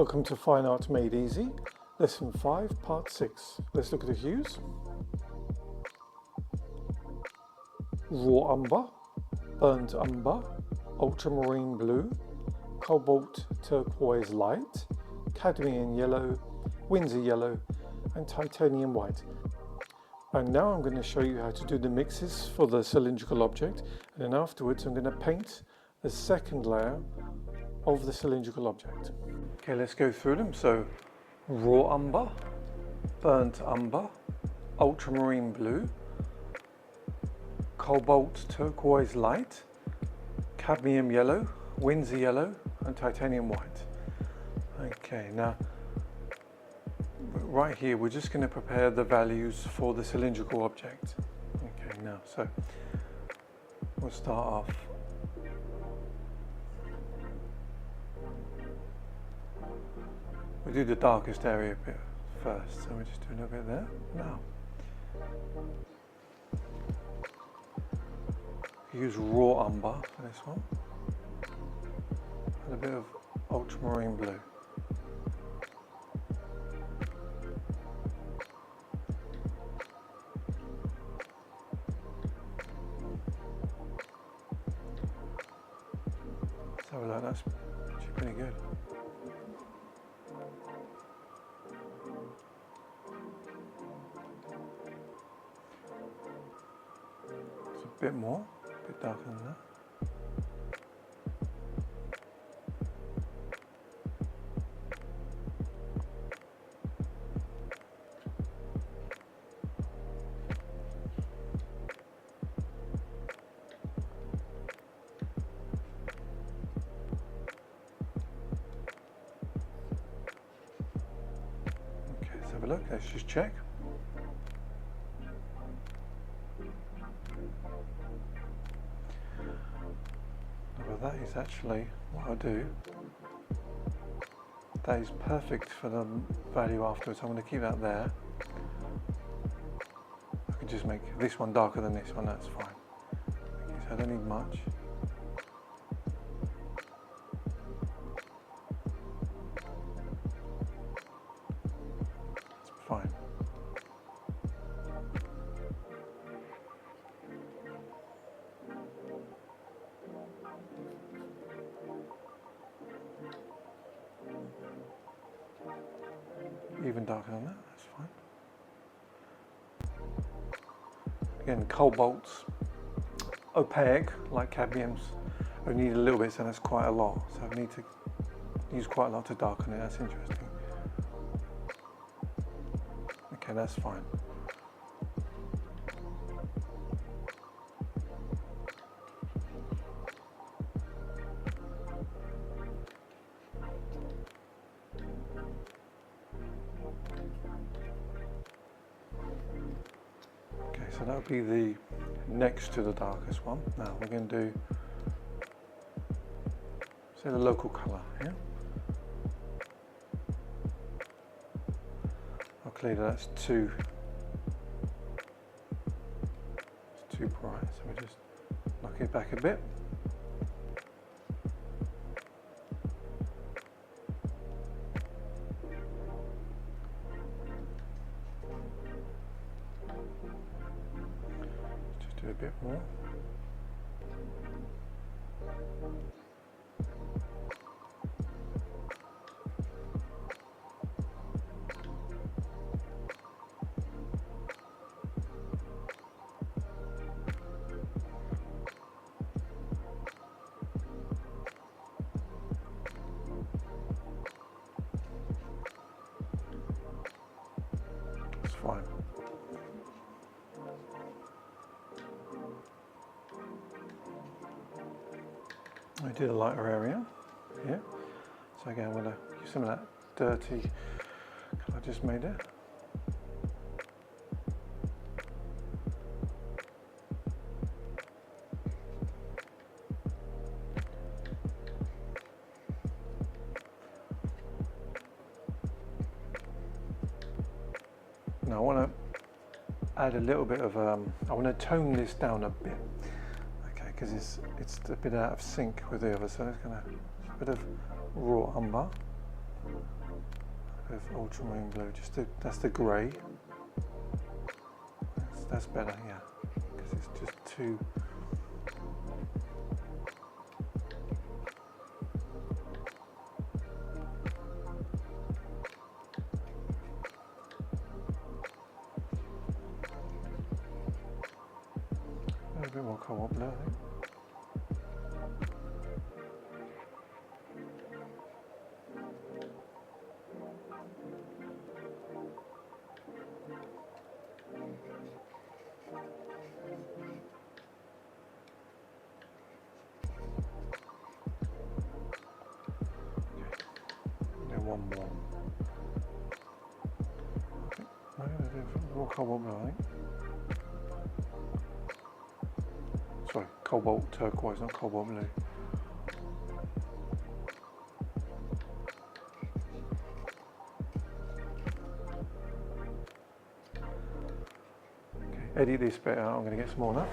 Welcome to Fine Art Made Easy, Lesson 5, Part 6. Let's look at the hues. Raw umber, burnt umber, ultramarine blue, cobalt turquoise light, cadmium yellow, Windsor yellow, and titanium white. And now I'm going to show you how to do the mixes for the cylindrical object, and then afterwards I'm going to paint the second layer of the cylindrical object. Okay, let's go through them. So, raw umber, burnt umber, ultramarine blue, cobalt turquoise light, cadmium yellow, Windsor yellow, and titanium white. Okay, now right here we're just going to prepare the values for the cylindrical object. Okay, now so we'll start off. We'll do the darkest area a bit first, so we'll just do a little bit there. Now, use raw umber for this one, and a bit of ultramarine blue. So like that's actually pretty good. A bit more, a bit darker than that. Okay, let's have a look, let's just check. Well, that is actually what I do. That is perfect for the value afterwards. I'm going to keep that there. I could just make this one darker than this one, that's fine. Okay, so I don't need much. It's fine. Even darker than that, that's fine. Again, cobalt's opaque, like cadmium's. I need a little bit, so that's quite a lot. So I need to use quite a lot to darken it, that's interesting. Okay, that's fine. So that would be the next to the darkest one. Now we're going to do, say, the local colour here. Oh, clearly that's too bright, so we just knock it back a bit. Do a bit more. It's fine. I did a lighter area here, so again I'm going to use some of that dirty colour I just made it. Now I want to add a little bit of, I want to tone this down a bit. Because it's a bit out of sync with the other, so it's going to a bit of raw umber, with ultramarine blue. That's the grey. That's better, yeah, because it's just too. A bit more cobalt blue, I think. One more. I'm going to do more cobalt blue, I think. Sorry, cobalt turquoise, not cobalt blue. Okay, edit this bit out, I'm going to get smaller.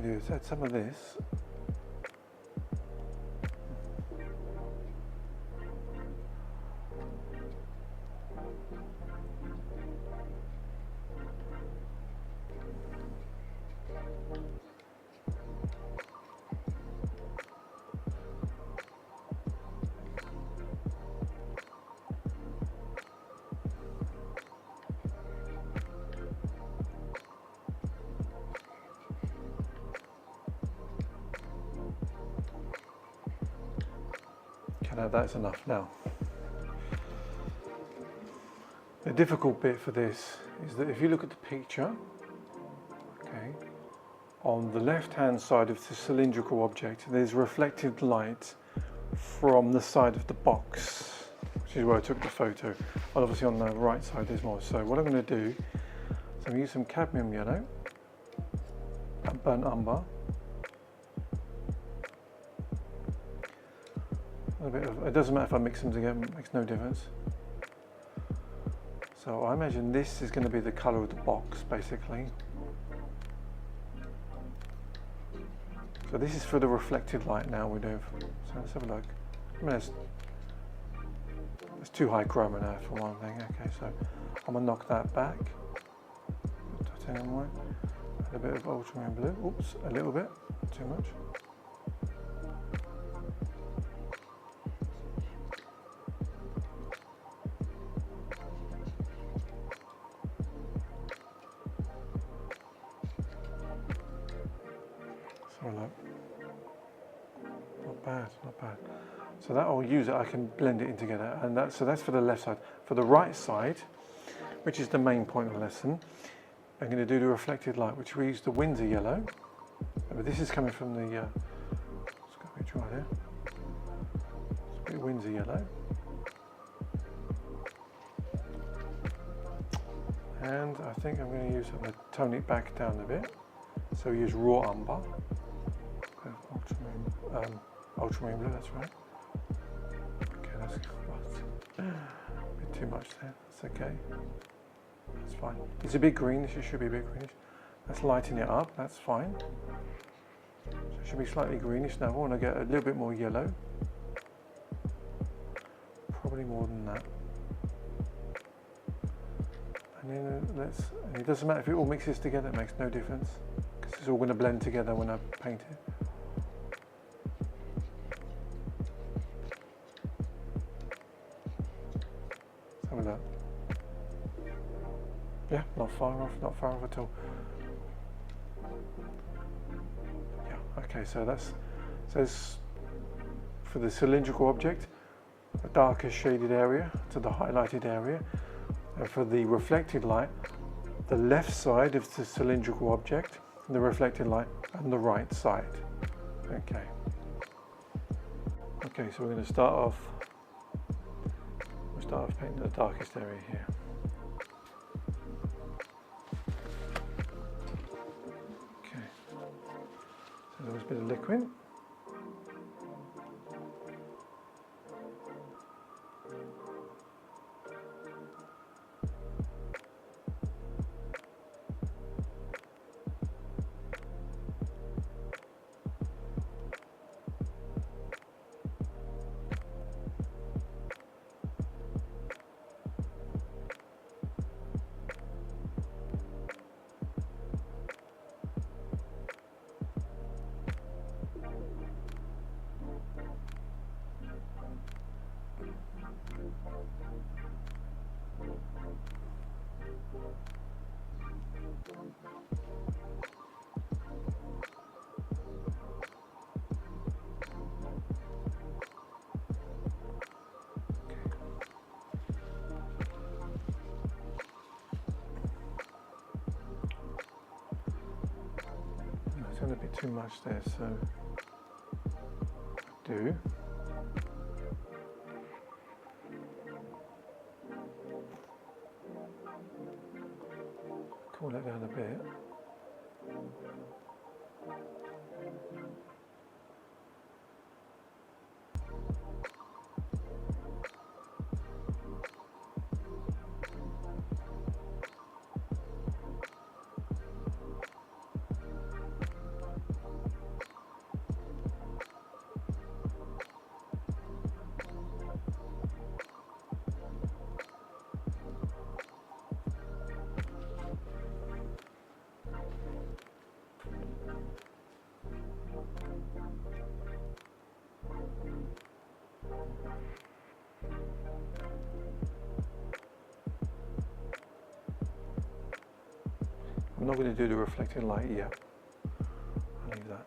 Do is add some of this. Now that's enough now. The difficult bit for this is that if you look at the picture, okay, on the left hand side of the cylindrical object there's reflected light from the side of the box, which is where I took the photo. Well, obviously on the right side there's more. So what I'm going to do is I'm going to use some cadmium yellow and burnt umber. It doesn't matter if I mix them together, it makes no difference. So I imagine this is going to be the colour of the box, basically. So this is for the reflected light now we do. So let's have a look. I mean, it's too high chroma now for one thing. Okay, so I'm going to knock that back. Titanium white. Add a bit of ultramarine blue. Oops, a little bit, not too much. Not bad, not bad. So that I'll use it, I can blend it in together, and that's for the left side. For the right side, which is the main point of the lesson, I'm going to do the reflected light, which we use the Windsor yellow. But this is coming from the, it's got a bit dry there. It's a bit Windsor yellow. And I think I'm going to use, I'm going to tone it back down a bit. So we use raw umber. Ultramarine blue, that's right. Okay, that's a bit too much there, that's okay. That's fine. It's a bit greenish, it should be a bit greenish. Let's lighten it up, that's fine. So it should be slightly greenish. Now I want to get a little bit more yellow. Probably more than that. And then and it doesn't matter if it all mixes together, it makes no difference. Because it's all going to blend together when I paint it. Have a look. Yeah, not far off at all. Yeah, okay, so it's for the cylindrical object, a darker shaded area to the highlighted area, and for the reflected light, the left side of the cylindrical object, the reflected light, and the right side. Okay. Okay, so we're going to start off painting the darkest area here. Okay. There's always a bit of liquid. There's a bit too much there, so do. Cool that down a bit. I'm not going to do the reflected light yet. I'll leave that.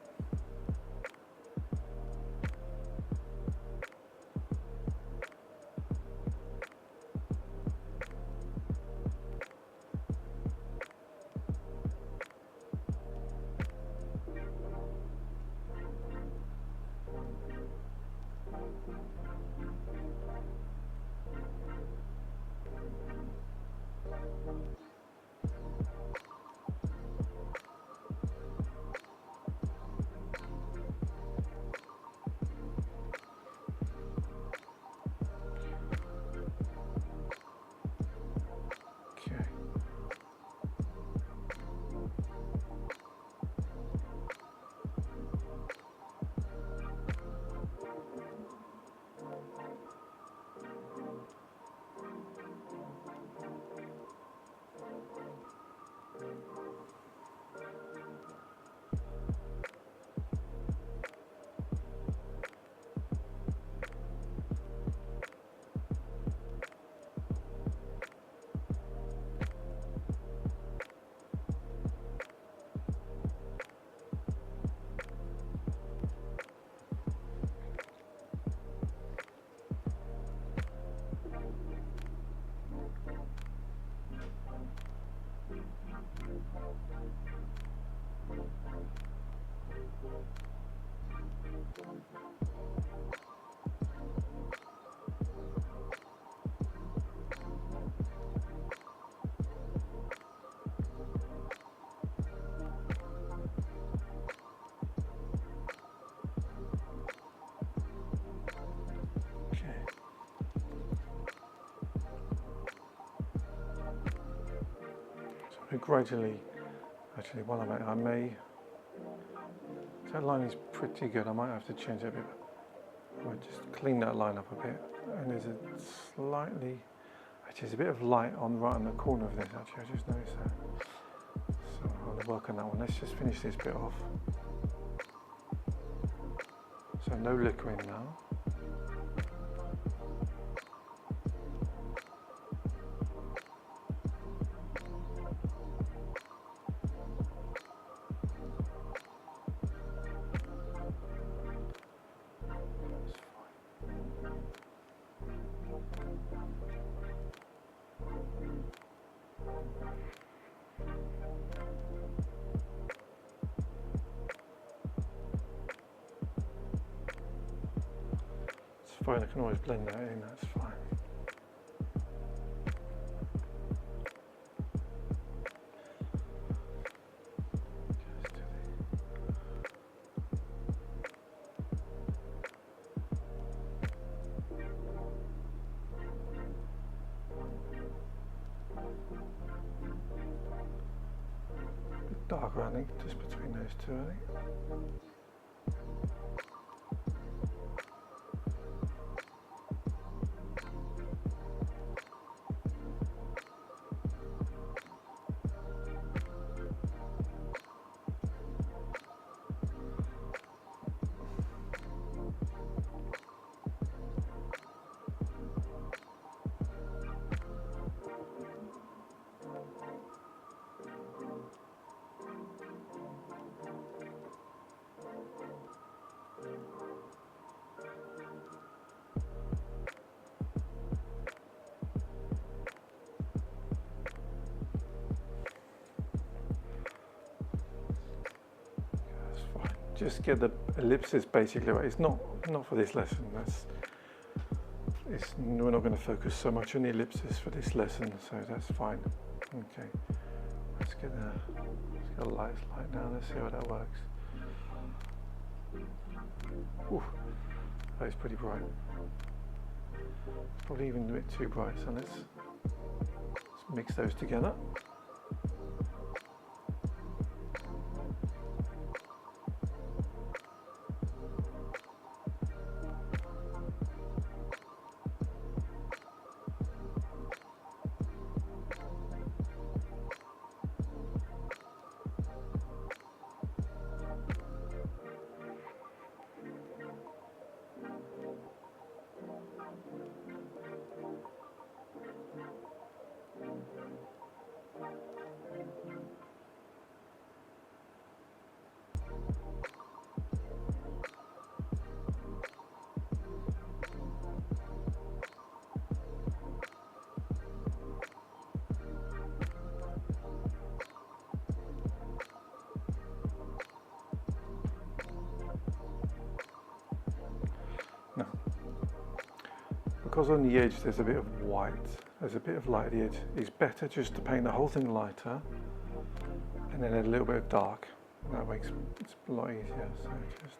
Gradually, actually, while I'm at it, I may. That line is pretty good. I might have to change it a bit. I might just clean that line up a bit. And there's a slightly, actually, there's a bit of light on right on the corner of this. Actually, I just noticed that. So I'll work on that one. Let's just finish this bit off. So no liquid now. Fine, I can always blend that in, that's fine. darker, I think, just between those two, I think. Just get the ellipses basically right. It's not for this lesson. We're not going to focus so much on the ellipses for this lesson, so that's fine. Okay, let's get a light now. Let's see how that works. Ooh, that is pretty bright. Probably even a bit too bright. So let's mix those together. No. Because on the edge there's a bit of white, there's a bit of light at the edge, it's better just to paint the whole thing lighter and then add a little bit of dark. That makes it a lot easier, so just...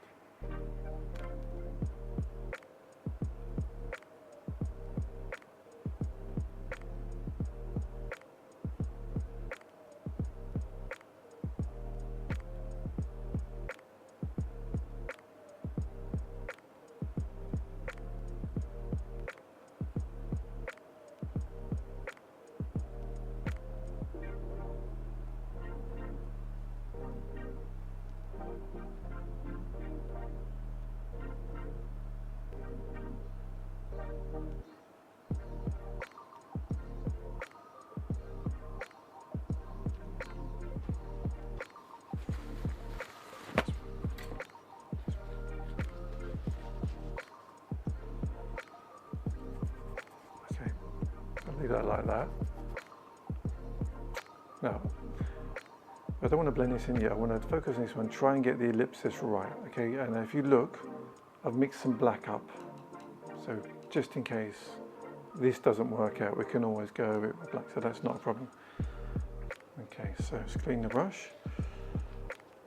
Leave that like that. Now, I don't want to blend this in yet. I want to focus on this one, try and get the ellipsis right, okay? And if you look, I've mixed some black up. So just in case this doesn't work out, we can always go over it with black, so that's not a problem. Okay, so let's clean the brush.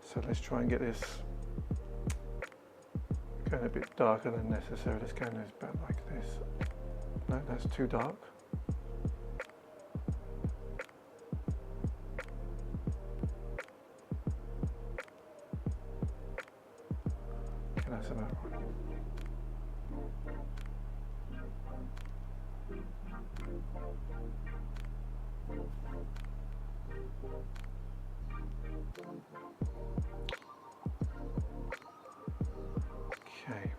So let's try and get this going a bit darker than necessary. Let's go about like this. No, that's too dark. That's about right. Okay.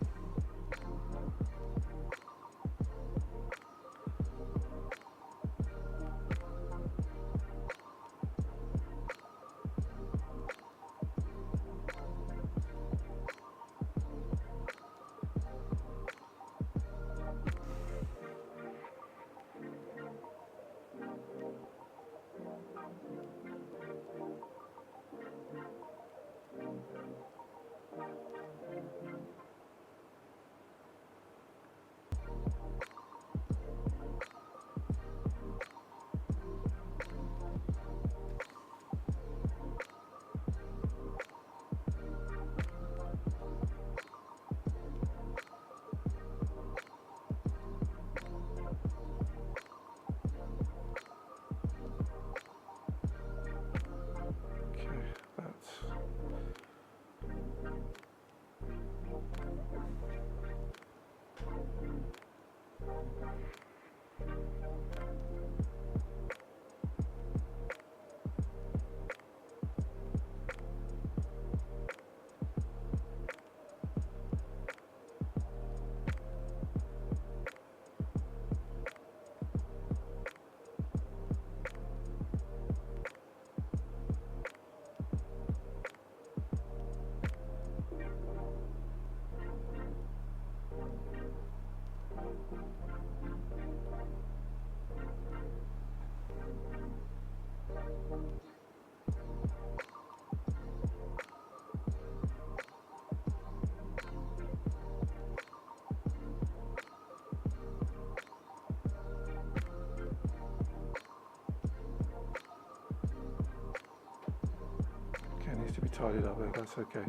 tidied up there, that's okay.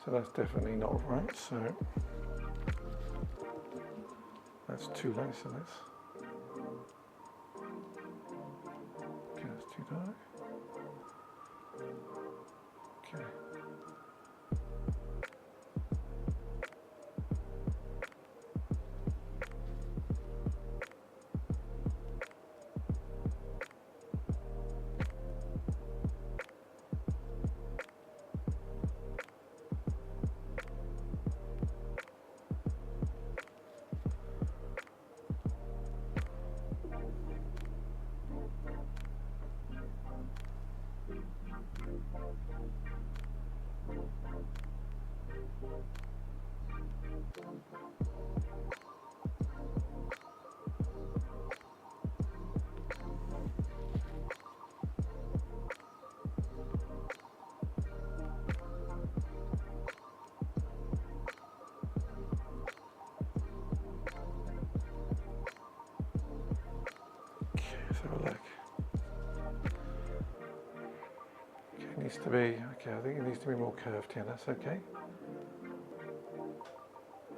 So that's definitely not right, so that's too light, so let's, okay, that's too dark. Okay. Let's have a look. Okay, it needs to be, okay, I think it needs to be more curved here, that's okay.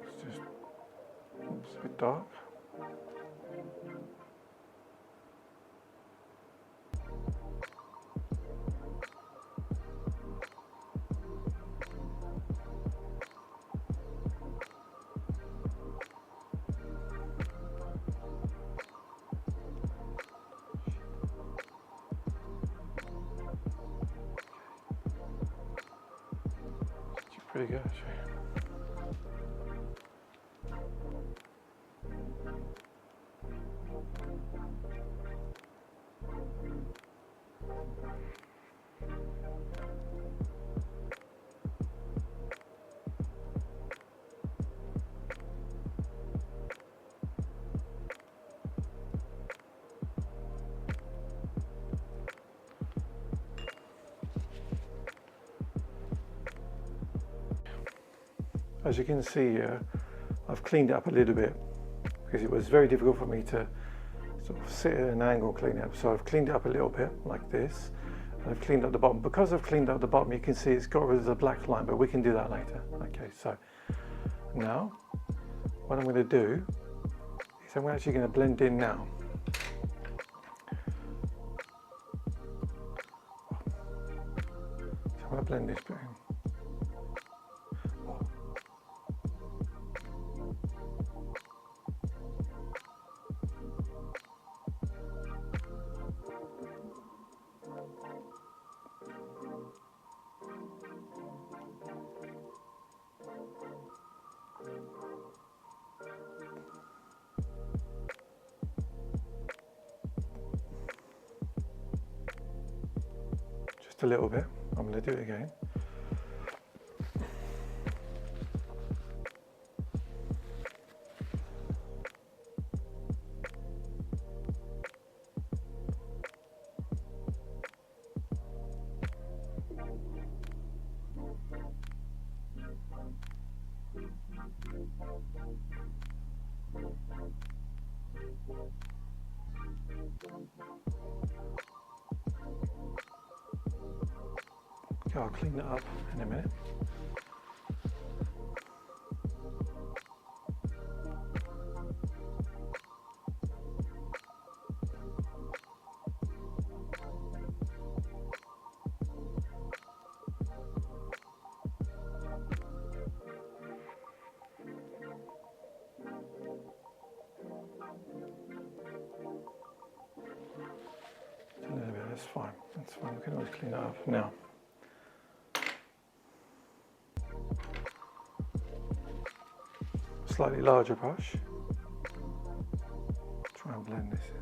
It's just, it's a bit dark. Pretty good, actually. As you can see here, I've cleaned it up a little bit because it was very difficult for me to sort of sit at an angle and clean it up. So I've cleaned it up a little bit like this, and I've cleaned up the bottom. Because I've cleaned up the bottom, you can see it's got rid of the black line, but we can do that later. Okay, so now what I'm going to do is I'm actually going to blend in now. So I'm going to blend this bit in. Just a little bit. I'm going to do it again. Okay, I'll clean that up in a minute. A little bit, that's fine. That's fine. We can always clean that up now. Slightly larger brush. Try and blend this in.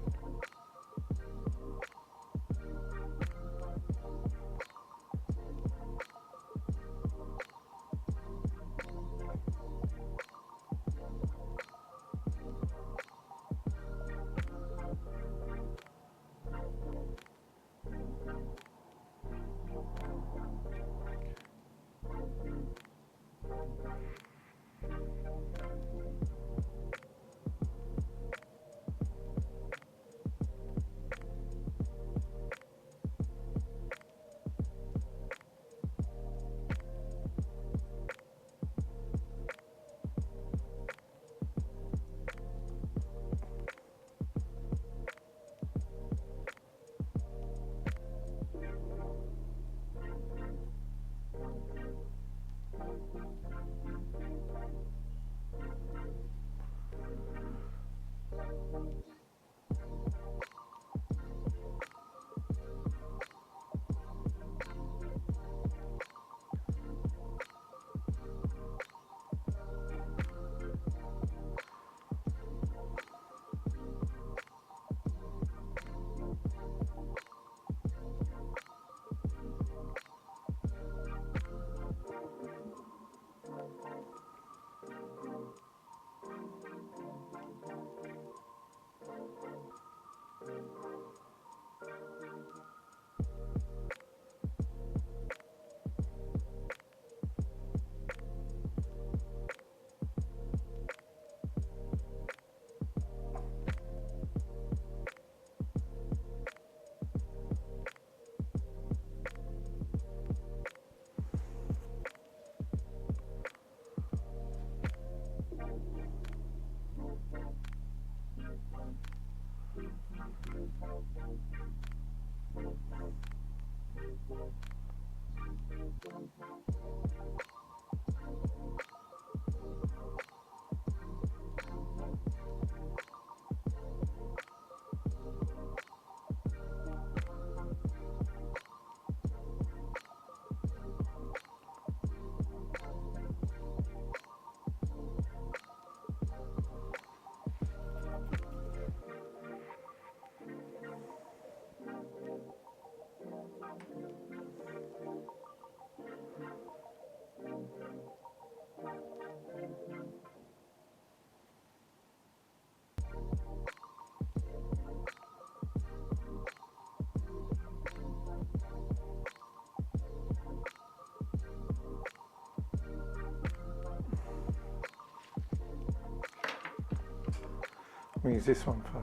We use this one for.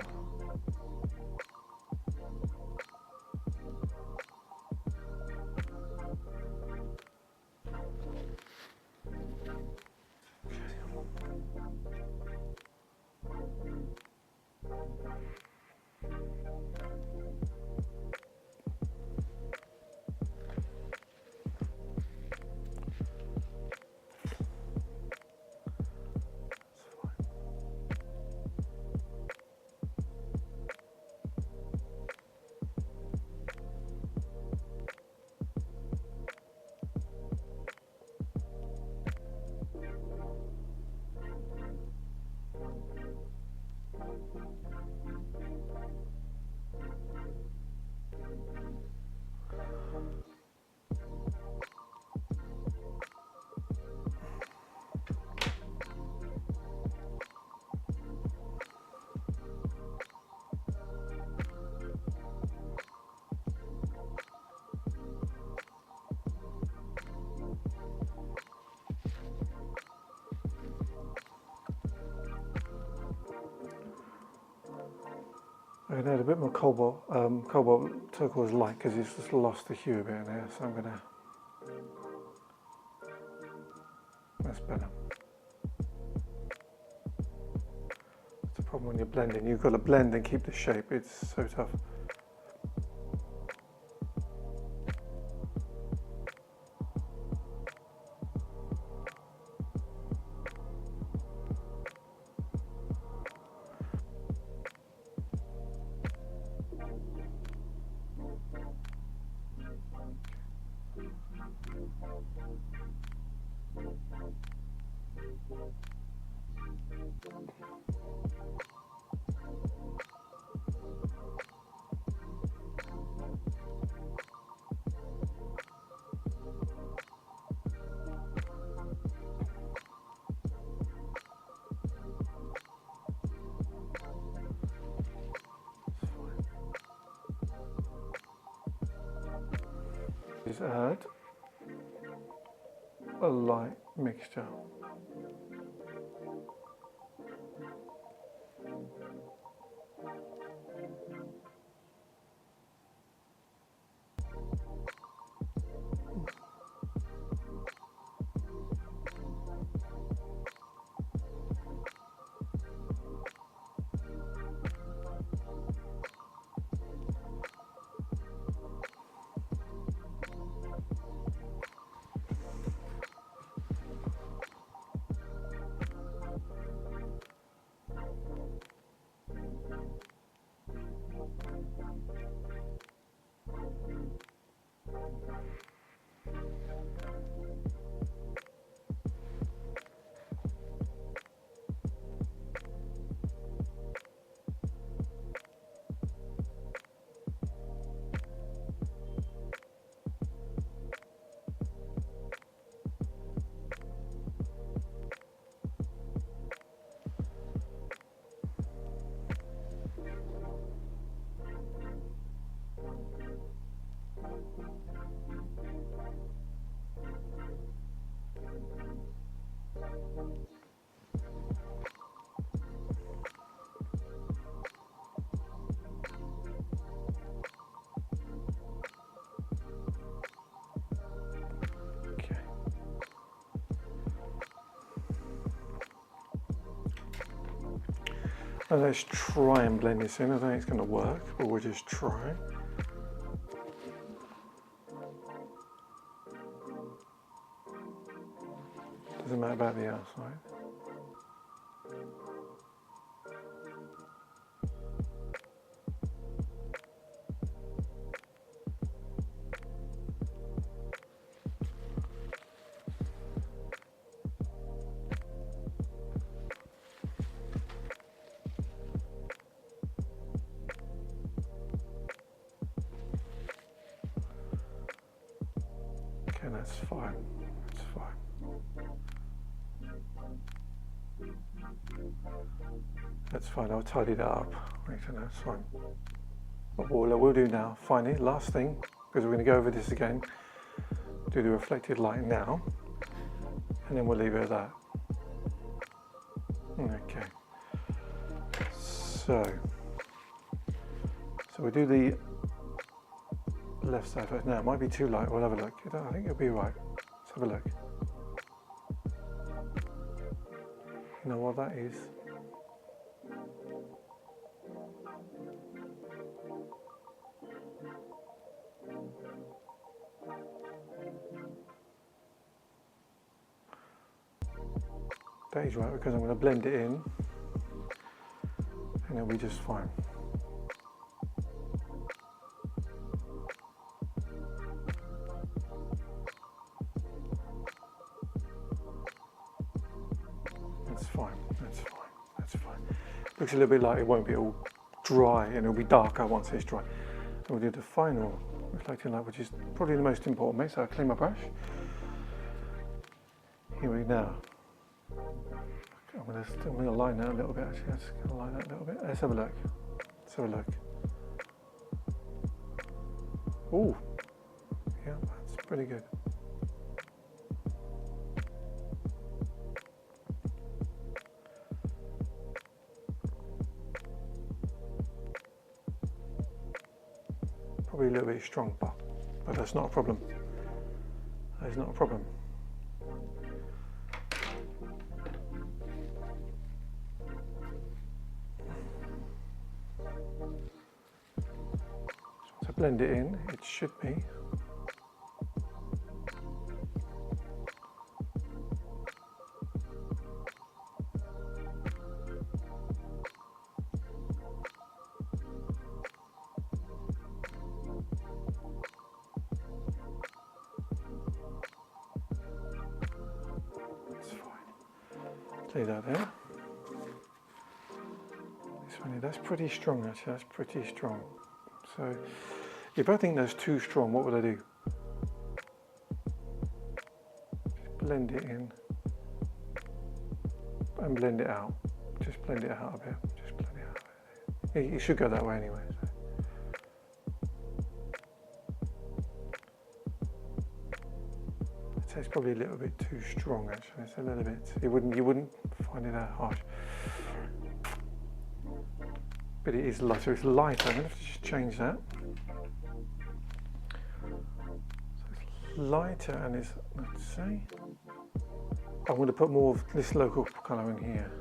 I'm going to add a bit more cobalt turquoise light because it's just lost the hue a bit in there, so I'm going to. That's better. It's the problem when you're blending. You've got to blend and keep the shape. It's so tough. Is add a light mixture. Now let's try and blend this in. I don't think it's going to work, but we'll just try. Doesn't matter about the outside. Okay, that's fine. That's fine. That's fine. I'll tidy that up. Actually, that's fine. But what we'll do now, finally, last thing, because we're going to go over this again, do the reflected light now, and then we'll leave it at that. Okay. So we do the left side first. No, it might be too light. We'll have a look. I think it'll be all right. Let's have a look. You know what that is? That is right, because I'm going to blend it in and it'll be just fine. That's fine, that's fine, that's fine. Looks a little bit like it won't be all dry and it'll be darker once it's dry. And we'll do the final reflecting light, which is probably the most important bit. So I'll clean my brush. Here we go. I'm going to line that a little bit, actually. Let's going to line that a little bit. Let's have a look. Let's have a look. Ooh, yeah, that's pretty good. Probably a little bit strong, but that's not a problem. That is not a problem. So to blend it in, it should be. Leave that there. This one here, that's pretty strong actually, that's pretty strong. So if I think that's too strong, what would I do? Just blend it in and blend it out. Just blend it out a bit. Just blend it out a bit. It should go that way anyway. So. It's probably a little bit too strong actually. It's a little bit. You wouldn't find it that harsh. But it is lighter. It's lighter. I'm going to have to just change that. So it's lighter and it's, let's see. I'm going to put more of this local colour in here.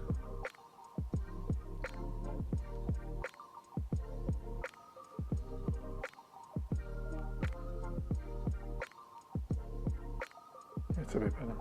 It's a bit better.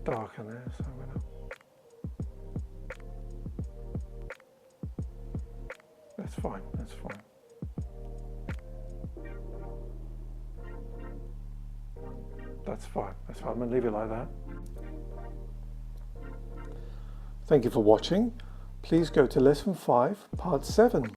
Dark in there, so I'm gonna. That's fine, that's fine. That's fine, that's fine. I'm gonna leave it like that. Thank you for watching. Please go to lesson 5, part 7.